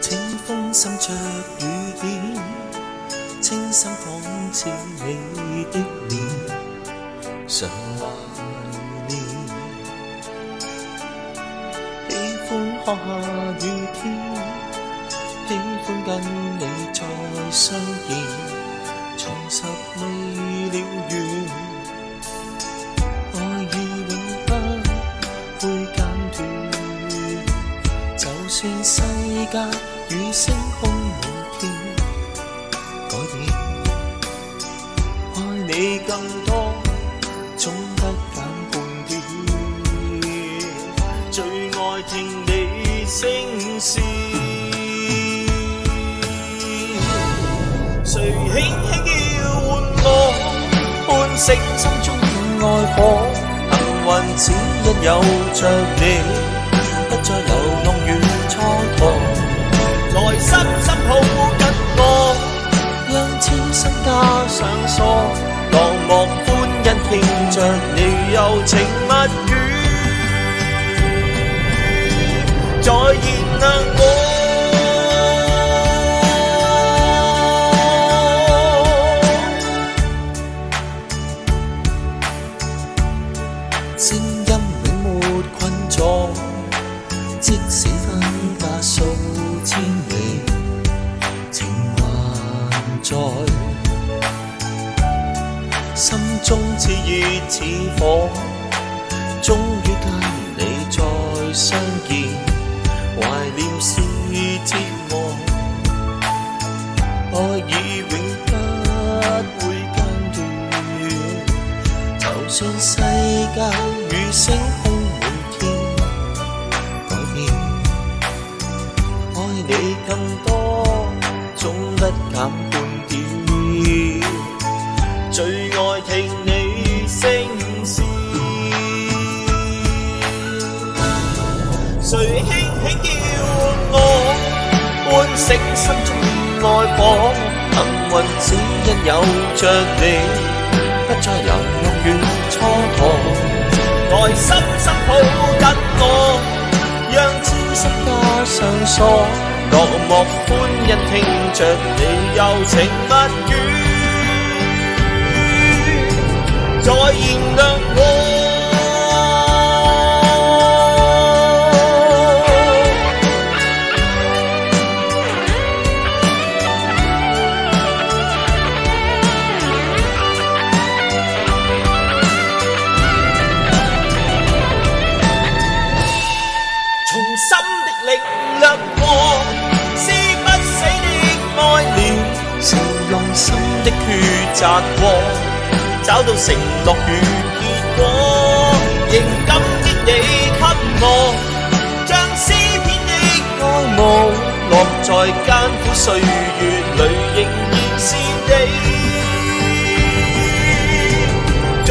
清風滲着雨點，清新仿似你的臉，常懷念。喜歡看下雨天，喜歡跟你再相見，重拾未了緣，愛已永不會間斷。就算世界與星空滿天改變，愛你更多，總不減半點。最愛聽你聲線，誰輕輕叫喚我，喚醒心中愛火。幸運只因有着你，不再流浪與蹉跎。來深深抱緊我，讓痴心加上鎖。落寞歡欣聽着你柔情蜜語，再燃亮我。聲音永沒困阻，即使分隔數千里，情還在，心中熾熱似火。終於跟你再相見，懷念是折磨，愛已永不會間斷。就算世界與星空滿天改變，愛你更多，總不減半點。最愛聽你聲線，誰輕輕叫喚我，喚醒心中愛火。幸運只因有着你，不再流浪與蹉跎。來深深抱緊我，讓痴心加上鎖。落寞歡欣聽着你柔情蜜語，再燃亮我。從心的力量我，是不死的愛戀，是用心的抉擇過，找到承諾與結果。仍感激你給我，將詩篇的愛慕落在艱苦歲月裏，仍然是你在。